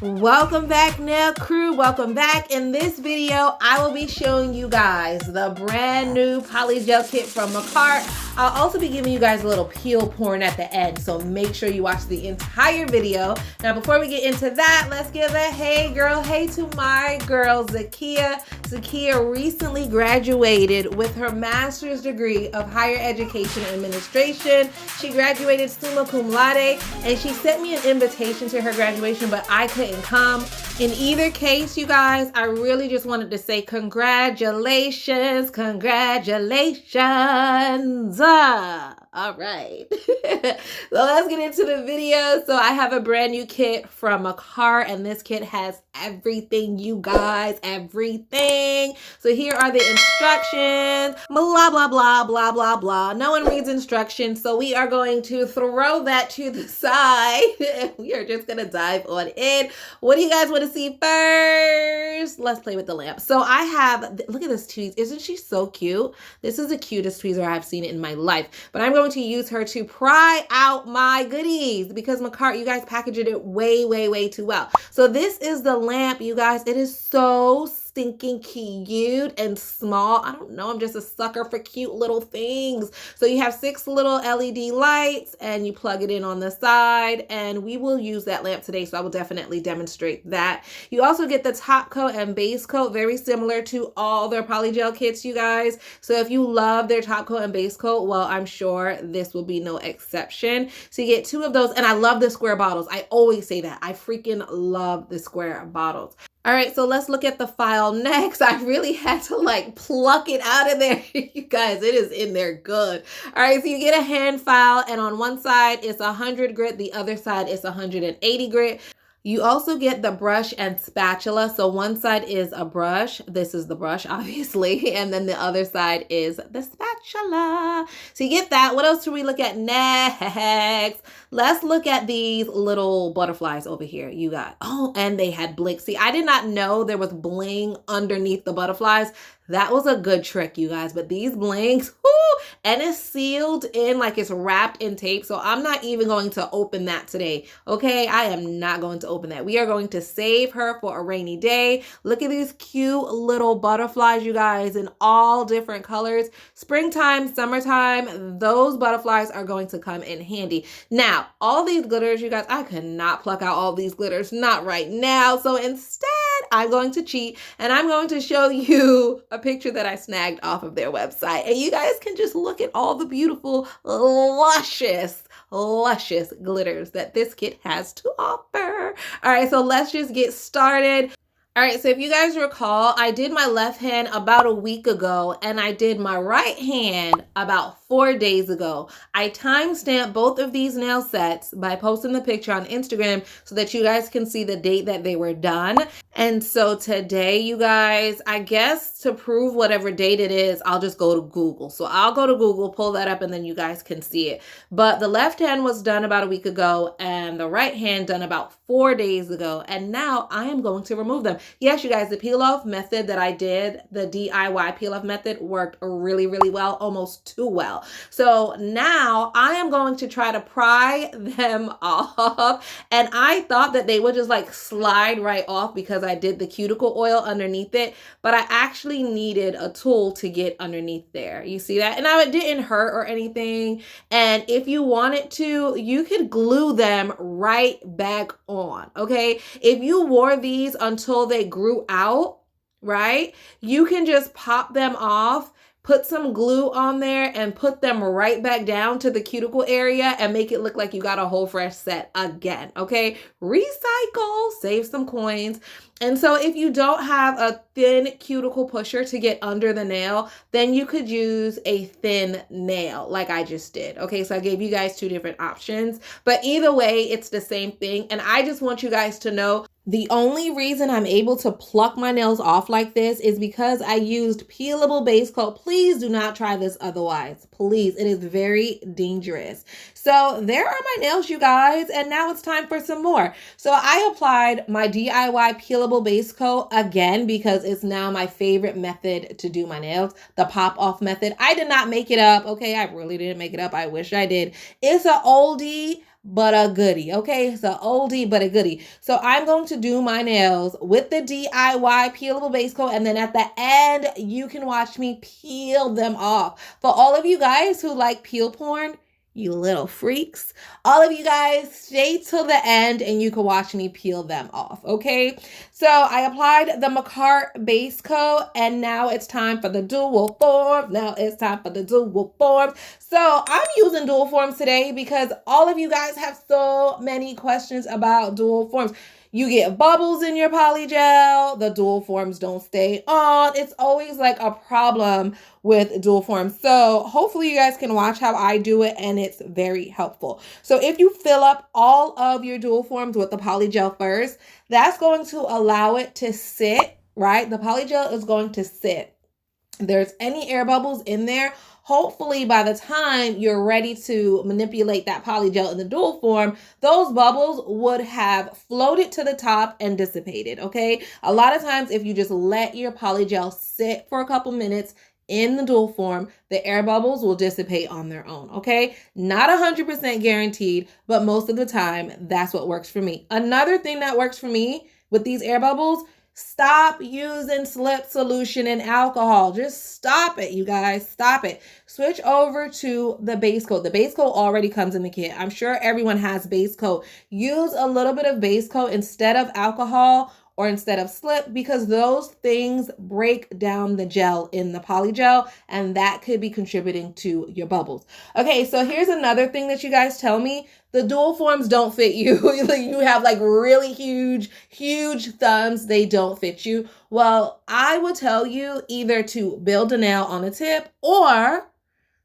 Welcome back, nail crew. Welcome back. In this video, I will be showing you guys the brand new Polygel kit from Makartt. I'll also be giving you guys a little peel porn at the end, so make sure you watch the entire video. Now, before we get into that, let's give a hey girl, hey to my girl, ZAKIA. ZAKIA recently graduated with her master's degree of higher education administration. She graduated summa cum laude, and she sent me an invitation to her graduation, but I couldn't come. In either case, you guys, I really just wanted to say congratulations, congratulations. All right. So let's get into the video. So I have a brand new kit from Makartt, and this kit has everything, you guys, everything. So here are the instructions, blah, blah, blah, blah, blah, blah. No one reads instructions, so we are going to throw that to the side and we are just gonna dive on in. What do you guys want to see first? Let's play with the lamp. So I have, look at this tweeze. Isn't she so cute? This is the cutest tweezer I've seen in my life, but I'm going to use her to pry out my goodies because Makartt, you guys packaged it way, way, way too well. So this is the lamp, you guys. It is so stinking cute and small. I don't know, I'm just a sucker for cute little things. So you have 6 little LED lights and you plug it in on the side, and we will use that lamp today, so I will definitely demonstrate that. You also get the top coat and base coat, very similar to all their Polygel kits, you guys. So if you love their top coat and base coat, well, I'm sure this will be no exception. So you get 2 of those, and I love the square bottles. I always say that. I freaking love the square bottles. All right, so let's look at the file next. I really had to like pluck it out of there. You guys, it is in there good. All right, so you get a hand file, and on one side it's 100 grit, the other side is 180 grit. You also get the brush and spatula. So one side is a brush. This is the brush, obviously. And then the other side is the spatula. So you get that. What else do we look at next? Let's look at these little butterflies over here. You got, oh, and they had bling. See, I did not know there was bling underneath the butterflies. That was a good trick, you guys. But these blings, whoo, and it's sealed in, like it's wrapped in tape. So I'm not even going to open that today. Okay, I am not going to open that. We are going to save her for a rainy day. Look at these cute little butterflies, you guys, in all different colors. Springtime, summertime, those butterflies are going to come in handy. Now, all these glitters, you guys, I could not pluck out all these glitters, not right now. So instead, I'm going to cheat, and I'm going to show you a picture that I snagged off of their website, and you guys can just look at all the beautiful, luscious glitters that this kit has to offer. All right, so let's just get started. All right, so if you guys recall, I did my left hand about a week ago, and I did my right hand about 4 days ago. I timestamped both of these nail sets by posting the picture on Instagram so that you guys can see the date that they were done. And so today, you guys, I guess to prove whatever date it is, I'll just go to Google. So I'll go to Google, pull that up, and then you guys can see it. But the left hand was done about a week ago, and the right hand done about 4 days ago. And now I am going to remove them. Yes, you guys, the peel off method that I did, the DIY peel off method, worked really, really well, almost too well. So now I am going to try to pry them off. And I thought that they would just like slide right off because I did the cuticle oil underneath it, but I actually needed a tool to get underneath there. You see that? And now it didn't hurt or anything. And if you wanted to, you could glue them right back on, okay? If you wore these until they grew out, right? You can just pop them off, put some glue on there, and put them right back down to the cuticle area and make it look like you got a whole fresh set again, okay? Recycle, save some coins. And so if you don't have a thin cuticle pusher to get under the nail, then you could use a thin nail like I just did. Okay, so I gave you guys 2 different options, but either way, it's the same thing. And I just want you guys to know the only reason I'm able to pluck my nails off like this is because I used peelable base coat. Please do not try this otherwise. Please, it is very dangerous. So there are my nails, you guys, and now it's time for some more. So I applied my DIY peelable base coat again because it's now my favorite method to do my nails, the pop off method. I did not make it up, okay? I really didn't make it up. I wish I did. It's an oldie, but a goodie. Okay, it's an oldie but a goodie. So I'm going to do my nails with the DIY peelable base coat, and then at the end you can watch me peel them off. For all of you guys who like peel porn, you little freaks, all of you guys, stay till the end and you can watch me peel them off, okay? So I applied the Makartt base coat, and now it's time for the dual forms. So I'm using dual forms today because all of you guys have so many questions about dual forms. You get bubbles in your polygel, the dual forms don't stay on. It's always like a problem with dual forms. So hopefully you guys can watch how I do it, and it's very helpful. So if you fill up all of your dual forms with the polygel first, that's going to allow it to sit, right? The polygel is going to sit. If there's any air bubbles in there, hopefully by the time you're ready to manipulate that polygel in the dual form, those bubbles would have floated to the top and dissipated, okay? A lot of times if you just let your polygel sit for a couple minutes in the dual form, the air bubbles will dissipate on their own, okay? Not 100% guaranteed, but most of the time, that's what works for me. Another thing that works for me with these air bubbles, stop using slip solution and alcohol. Just stop it, you guys. Stop it. Switch over to the base coat. The base coat already comes in the kit. I'm sure everyone has base coat. Use a little bit of base coat instead of alcohol or instead of slip, because those things break down the gel in the polygel, and that could be contributing to your bubbles. Okay, so here's another thing that you guys tell me. The dual forms don't fit you. You have like really huge thumbs. They don't fit you. Well, I will tell you either to build a nail on a tip or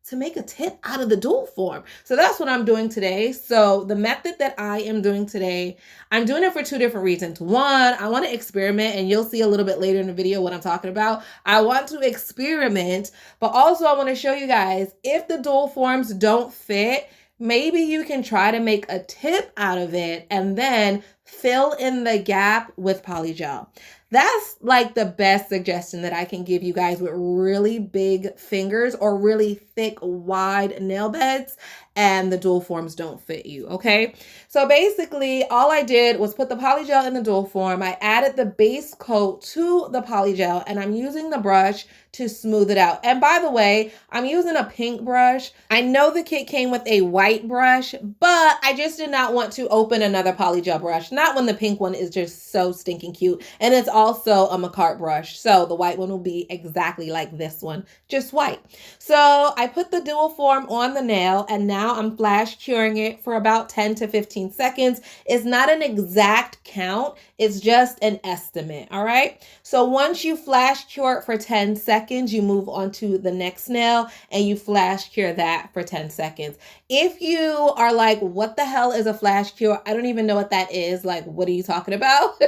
to make a tip out of the dual form. So that's what I'm doing today. So the method that I am doing today, I'm doing it for two different reasons. One, I want to experiment, and you'll see a little bit later in the video what I'm talking about. I want to experiment, but also I want to show you guys if the dual forms don't fit, maybe you can try to make a tip out of it and then fill in the gap with polygel. That's like the best suggestion that I can give you guys with really big fingers or really thick, wide nail beds and the dual forms don't fit you, okay? So basically, all I did was put the polygel in the dual form. I added the base coat to the polygel, and I'm using the brush to smooth it out. And by the way, I'm using a pink brush. I know the kit came with a white brush, but I just did not want to open another polygel brush. Not when the pink one is just so stinking cute. And it's also a Makartt brush. So the white one will be exactly like this one, just white. So I put the dual form on the nail, and now I'm flash curing it for about 10 to 15 seconds. It's not an exact count. It's just an estimate, all right? So once you flash cure it for 10 seconds, you move on to the next nail and you flash cure that for 10 seconds. If you are like, what the hell is a flash cure? I don't even know what that is. Like, what are you talking about?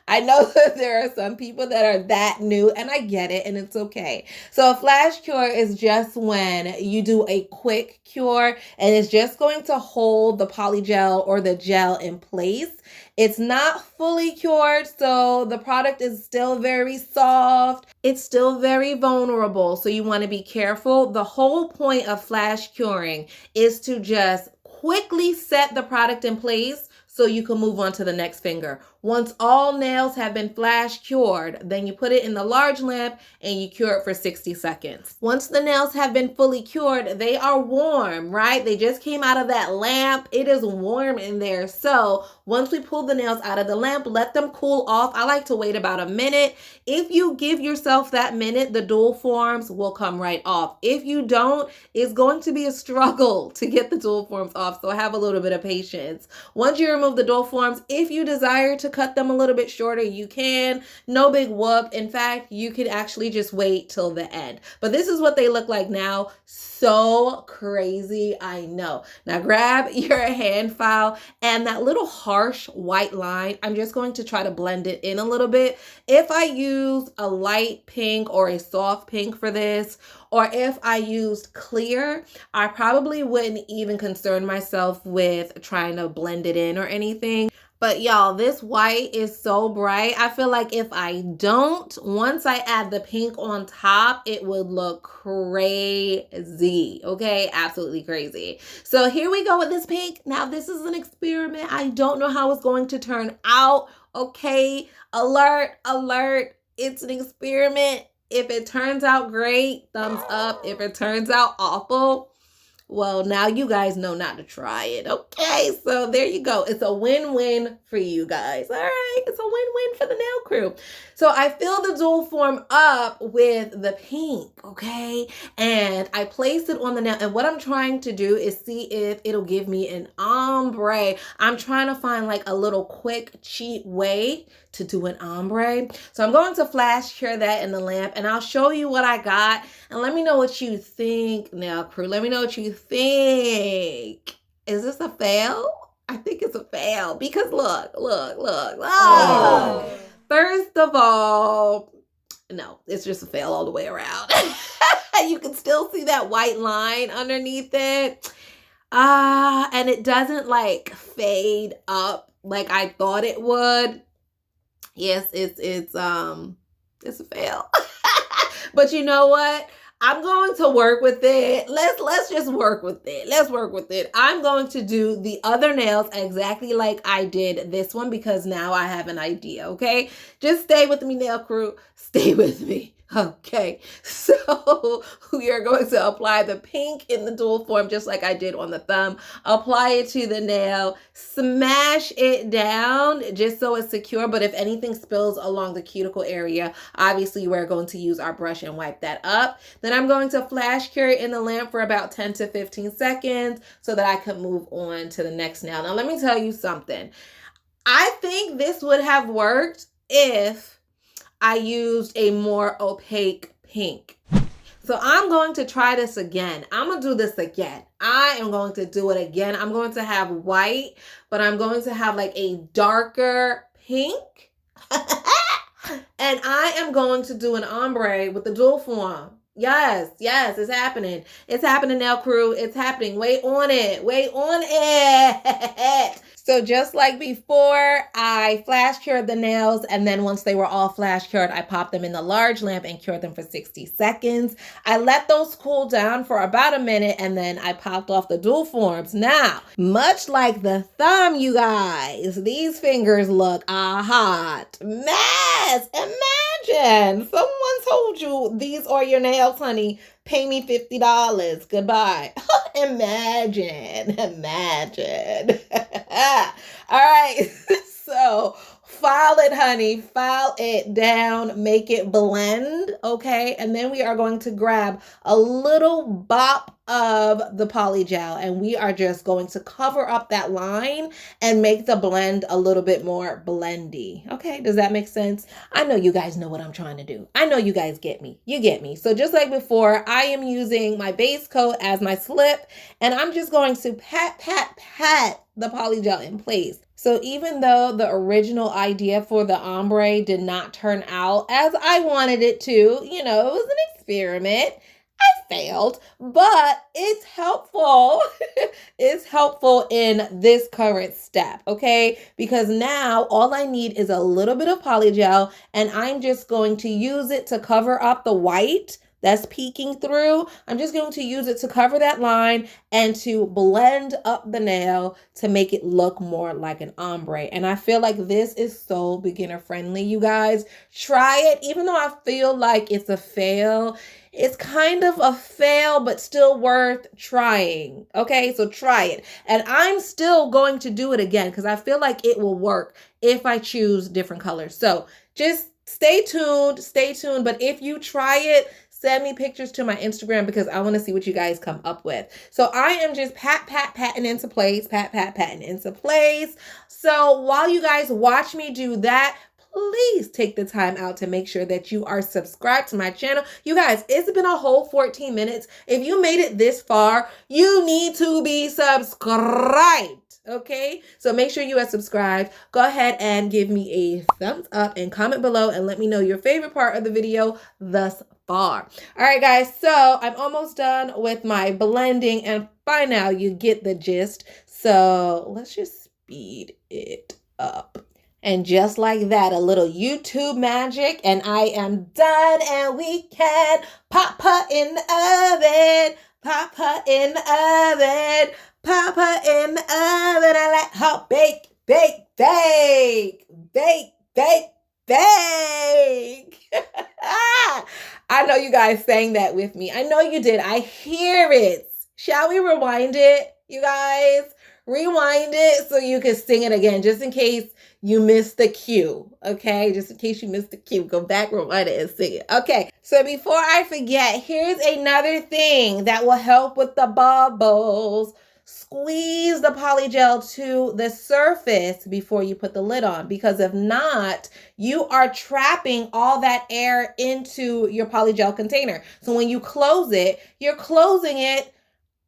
I know that there are some people that are that new, and I get it, and it's okay. So a flash cure is just when you do a quick cure, and it's just going to hold the polygel or the gel in place. It's not fully cured, so the product is still very soft. It's still very vulnerable, so you want to be careful. The whole point of flash curing is to just quickly set the product in place so you can move on to the next finger. Once all nails have been flash cured, then you put it in the large lamp and you cure it for 60 seconds. Once the nails have been fully cured, they are warm, right? They just came out of that lamp. It is warm in there. So once we pull the nails out of the lamp, let them cool off. I like to wait about a minute. If you give yourself that minute, the dual forms will come right off. If you don't, it's going to be a struggle to get the dual forms off. So have a little bit of patience. Once you remove the dual forms, if you desire to cut them a little bit shorter, you can. No big whoop. In fact, you could actually just wait till the end. But this is what they look like now. So crazy, I know. Now grab your hand file and that little harsh white line, I'm just going to try to blend it in a little bit. If I use a light pink or a soft pink for this, or if I used clear, I probably wouldn't even concern myself with trying to blend it in or anything. But y'all, this white is so bright. I feel like if I don't, once I add the pink on top, it would look crazy. Okay, absolutely crazy. So here we go with this pink. Now this is an experiment. I don't know how it's going to turn out. Okay, alert, alert. It's an experiment. If it turns out great, thumbs up. If it turns out awful, well, now you guys know not to try it. Okay, so there you go. It's a win-win for you guys. All right, it's a win-win for the nail crew. So I filled the dual form up with the pink, okay? And I placed it on the nail. And what I'm trying to do is see if it'll give me an ombre. I'm trying to find like a little quick, cheap way to do an ombre. So I'm going to flash cure that in the lamp, and I'll show you what I got. And let me know what you think, nail crew. Let me know what you think. Is this a fail? I think it's a fail because look. Oh. First of all, no, it's just a fail all the way around. You can still see that white line underneath it. And it doesn't like fade up like I thought it would. Yes, it's a fail. But you know what? I'm going to work with it. Let's just work with it. Let's work with it. I'm going to do the other nails exactly like I did this one because now I have an idea, okay? Just stay with me, nail crew. Stay with me. Okay, so we are going to apply the pink in the dual form just like I did on the thumb. Apply it to the nail, smash it down just so it's secure, but if anything spills along the cuticle area, obviously we're going to use our brush and wipe that up. Then I'm going to flash cure it in the lamp for about 10 to 15 seconds so that I can move on to the next nail. Now let me tell you something. I think this would have worked if I used a more opaque pink. So I'm going to try this again. I'm going to do this again. I am going to do it again. I'm going to have white, but I'm going to have like a darker pink. And I am going to do an ombre with the dual form. Yes, it's happening. It's happening, nail crew. It's happening. Wait on it. Wait on it. So just like before, I flash cured the nails, and then once they were all flash cured, I popped them in the large lamp and cured them for 60 seconds. I let those cool down for about a minute, and then I popped off the dual forms. Now, much like the thumb, you guys, these fingers look a hot mess. Imagine someone told you these are your nails, honey. Pay me $50. Goodbye. Imagine. All right. So file it, honey. File it down. Make it blend. Okay. And then we are going to grab a little bop of the Polygel, and we are just going to cover up that line and make the blend a little bit more blendy. Okay, does that make sense? I know you guys know what I'm trying to do. I know you guys get me. You get me. So just like before, I am using my base coat as my slip, and I'm just going to pat the Polygel in place. So even though the original idea for the ombre did not turn out as I wanted it to, you know, it was an experiment. I failed, but it's helpful. It's helpful in this current step, okay? Because now all I need is a little bit of Polygel, and I'm just going to use it to cover up the white that's peeking through. I'm just going to use it to cover that line and to blend up the nail to make it look more like an ombre. And I feel like this is so beginner friendly, you guys. Try it, even though I feel like it's a fail. It's kind of a fail, but still worth trying. Okay, so try it. And I'm still going to do it again because I feel like it will work if I choose different colors. So just stay tuned. But if you try it, send me pictures to my Instagram because I want to see what you guys come up with. So I am just patting into place, patting into place. So while you guys watch me do that, please take the time out to make sure that you are subscribed to my channel. You guys, it's been a whole 14 minutes. If you made it this far, you need to be subscribed. Okay, so make sure you are subscribed. Go ahead and give me a thumbs up and comment below and let me know your favorite part of the video thus far. All right, guys, so I'm almost done with my blending, and by now you get the gist. So let's just speed it up. And just like that, a little YouTube magic, and I am done, and we can pop her in the oven, pop her in the oven, pop her in the oven, and let her bake, bake, bake, bake, bake, bake. I know you guys sang that with me. I know you did. I hear it. Shall we rewind it, you guys? Rewind it so you can sing it again, just in case you missed the cue, okay? Just in case you missed the cue, go back, rewind it, and sing it. Okay, so before I forget, here's another thing that will help with the bubbles. Squeeze the polygel to the surface before you put the lid on, because if not, you are trapping all that air into your polygel container. So when you close it, you're closing it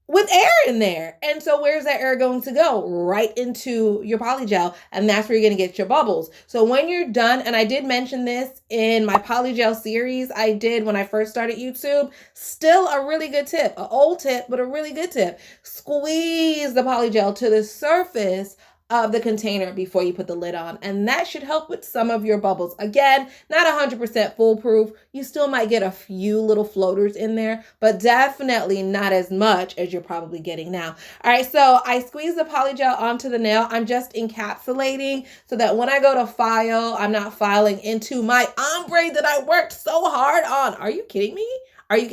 with air in there. And so where's that air going to go? Right into your polygel, and that's where you're going to get your bubbles. So when you're done, and I did mention this in my polygel series I did when I first started YouTube, still a really good tip, an old tip, but a really good tip. Squeeze the polygel to the surface of the container before you put the lid on, and that should help with some of your bubbles. Again, not 100% foolproof. You still might get a few little floaters in there, but definitely not as much as you're probably getting now. All right, so I squeeze the polygel onto the nail. I'm just encapsulating so that when I go to file, I'm not filing into my ombre that I worked so hard on. Are you kidding me? You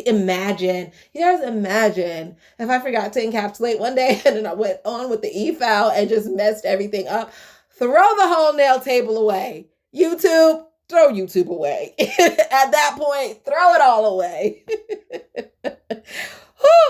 guys imagine if I forgot to encapsulate one day and then I went on with the e-file and just messed everything up. Throw the whole nail table away. YouTube, throw YouTube away. At that point, throw it all away.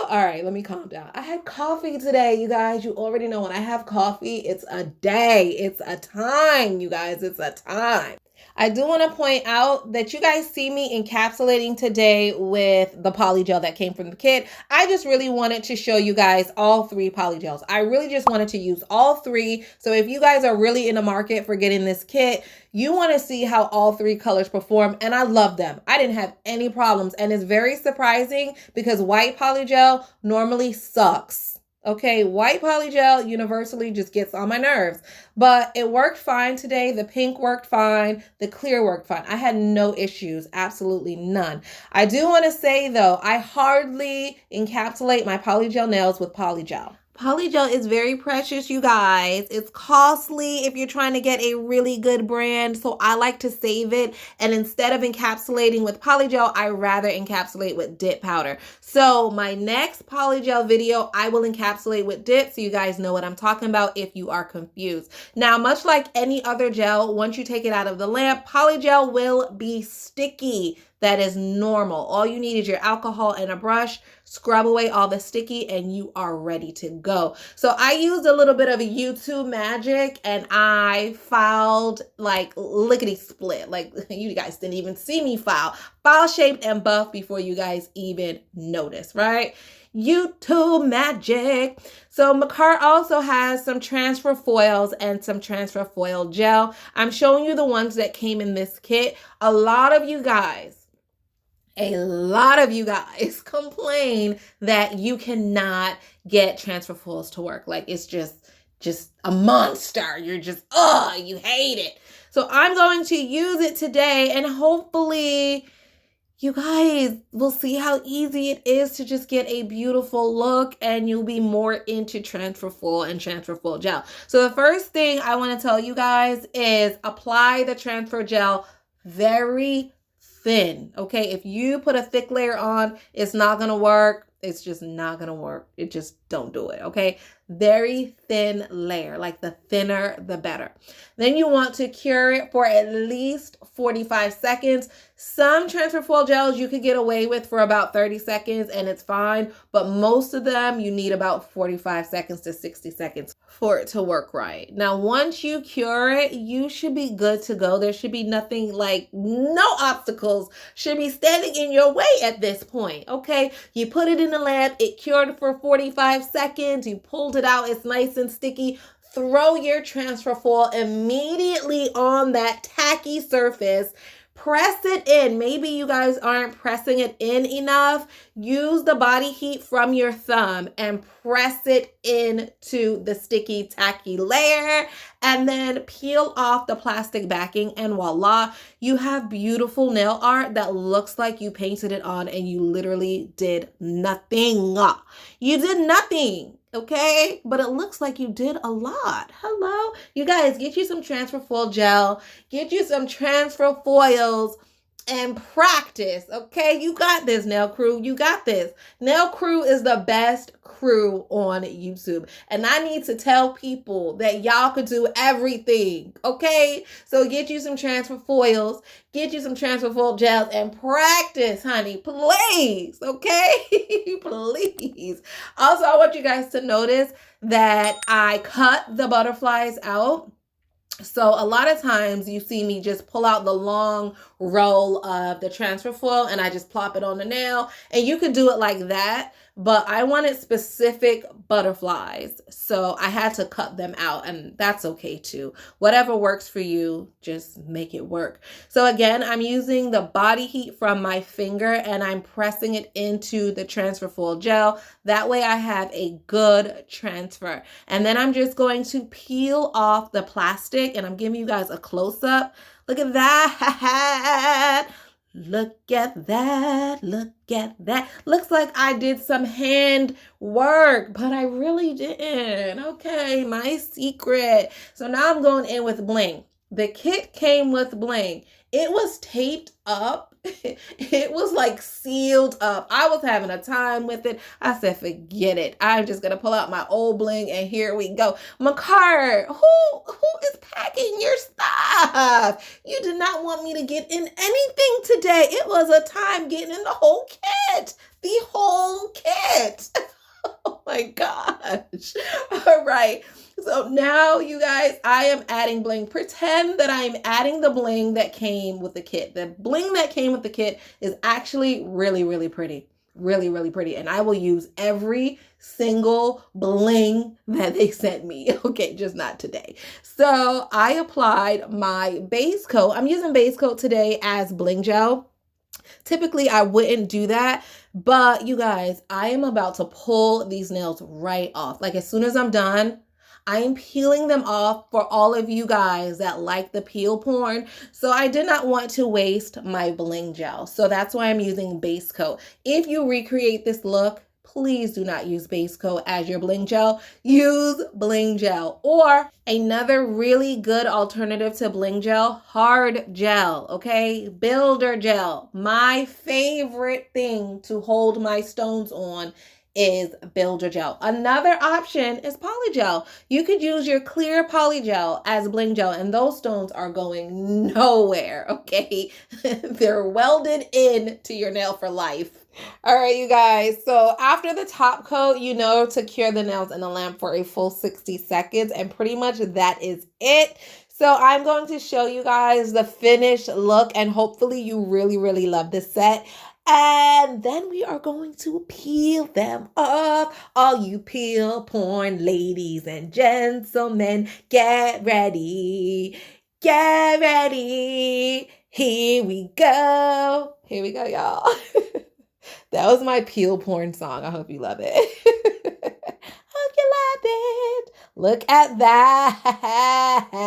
All right, let me calm down. I had coffee today, you guys. You already know when I have coffee, it's a day. It's a time, you guys. It's a time. I do want to point out that you guys see me encapsulating today with the polygel that came from the kit. I just really wanted to show you guys all three polygels. I really just wanted to use all three. So if you guys are really in the market for getting this kit, you want to see how all three colors perform, and I love them. I didn't have any problems, and it's very surprising because white polygel normally sucks. Okay, white polygel universally just gets on my nerves, but it worked fine today. The pink worked fine. The clear worked fine. I had no issues, absolutely none. I do want to say though, I hardly encapsulate my polygel nails with polygel. Polygel is very precious, you guys. It's costly if you're trying to get a really good brand, so I like to save it. And instead of encapsulating with polygel, I rather encapsulate with dip powder. So my next polygel video, I will encapsulate with dip so you guys know what I'm talking about if you are confused. Now, much like any other gel, once you take it out of the lamp, polygel will be sticky. That is normal. All you need is your alcohol and a brush, scrub away all the sticky, and you are ready to go. So I used a little bit of a YouTube magic, and I filed like lickety split. Like you guys didn't even see me file shaped and buff before you guys even notice, right? YouTube magic. So Makartt also has some transfer foils and some transfer foil gel. I'm showing you the ones that came in this kit. A lot of you guys complain that you cannot get transfer foils to work. Like it's just a monster. You're just, you hate it. So I'm going to use it today, and hopefully you guys will see how easy it is to just get a beautiful look, and you'll be more into transfer foil and transfer foil gel. So the first thing I want to tell you guys is apply the transfer gel very thin. Okay, if you put a thick layer on, it's not gonna work. It's just not gonna work. It just don't do it. Okay, very thin layer, like the thinner the better. Then you want to cure it for at least 45 seconds. Some transfer foil gels you could get away with for about 30 seconds and it's fine, but most of them you need about 45 seconds to 60 seconds for it to work right. Now, once you cure it, you should be good to go. There should be nothing, like no obstacles should be standing in your way at this point. Okay, you put it in the lamp, it cured for 45 seconds, you pulled it out, it's nice and sticky. Throw your transfer foil immediately on that tacky surface. Press it in. Maybe you guys aren't pressing it in enough. Use the body heat from your thumb and press it into the sticky, tacky layer. and then peel off the plastic backing, and voila, you have beautiful nail art that looks like you painted it on and you literally did nothing. You did nothing. Okay, but it looks like you did a lot. Hello, you guys, get you some transfer foil gel, get you some transfer foils, and practice. Okay, you got this, nail crew. You got this. Nail crew is the best crew on YouTube, and I need to tell people that y'all could do everything. Okay, so get you some transfer foils, get you some transfer foil gels, and practice, honey, please. Okay, please. Also, I want you guys to notice that I cut the butterflies out. So a lot of times you see me just pull out the long roll of the transfer foil and I just plop it on the nail, and you could do it like that, but I wanted specific butterflies, so I had to cut them out, and that's okay too. Whatever works for you, just make it work. So again, I'm using the body heat from my finger and I'm pressing it into the transfer foil gel. That way I have a good transfer. And then I'm just going to peel off the plastic, and I'm giving you guys a close-up. Look at that. Look at that. Look at that. Looks like I did some hand work, but I really didn't. Okay, my secret. So now I'm going in with Bling. The kit came with Bling. It was taped up. It was like sealed up. I was having a time with it. I said, forget it. I'm just going to pull out my old Bling, and here we go. Makartt, who is packing your stuff? You did not want me to get in anything today. It was a time getting in the whole kit. The whole kit. Oh my gosh. All right. So now, you guys, I am adding Bling. Pretend that I'm adding the Bling that came with the kit. The Bling that came with the kit is actually really, really pretty. Really, really pretty. And I will use every single Bling that they sent me. Okay, just not today. So I applied my base coat. I'm using base coat today as Bling gel. Typically, I wouldn't do that, but you guys, I am about to pull these nails right off. Like, as soon as I'm done, I am peeling them off for all of you guys that like the peel porn. So I did not want to waste my Bling gel. So that's why I'm using base coat. If you recreate this look, please do not use base coat as your Bling gel. Use Bling gel. Or another really good alternative to Bling gel, hard gel, okay? Builder gel. My favorite thing to hold my stones on is builder gel. Another option is polygel. You could use your clear polygel as Bling gel, and those stones are going nowhere, okay? They're welded in to your nail for life. All right, you guys. So after the top coat, you know to cure the nails in the lamp for a full 60 seconds, and pretty much that is it. So I'm going to show you guys the finished look, and hopefully you really, really love this set. And then we are going to peel them off. All you peel porn ladies and gentlemen, get ready. Get ready. Here we go. Here we go, y'all. That was my peel porn song. I hope you love it. Hope you love it. Look at that.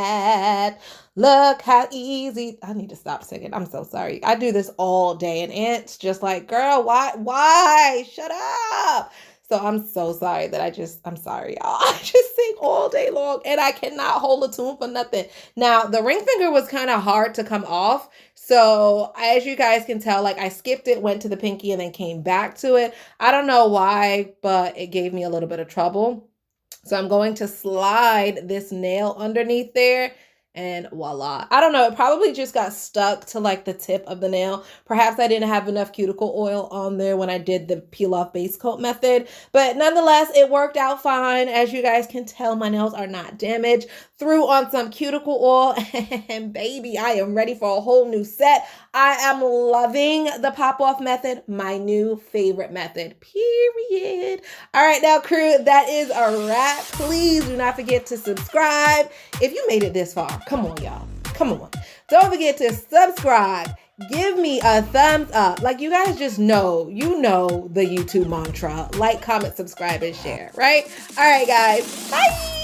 Look how easy. I need to stop singing. I'm so sorry. I do this all day, and Aunt's just like, girl, why? Shut up. So I'm so sorry that I'm sorry, y'all. I just sing all day long, and I cannot hold a tune for nothing. Now, the ring finger was kind of hard to come off. So as you guys can tell, like, I skipped it, went to the pinky, and then came back to it. I don't know why, but it gave me a little bit of trouble. So I'm going to slide this nail underneath there. And voila. I don't know. It probably just got stuck to like the tip of the nail. Perhaps I didn't have enough cuticle oil on there when I did the peel off base coat method. But nonetheless, it worked out fine. As you guys can tell, my nails are not damaged. Threw on some cuticle oil and baby, I am ready for a whole new set. I am loving the pop off method. My new favorite method, period. All right, now crew, that is a wrap. Please do not forget to subscribe. If you made it this far, come on, y'all. Come on. Don't forget to subscribe. Give me a thumbs up. Like, you guys just know, you know the YouTube mantra. Like, comment, subscribe, and share, right? All right, guys. Bye.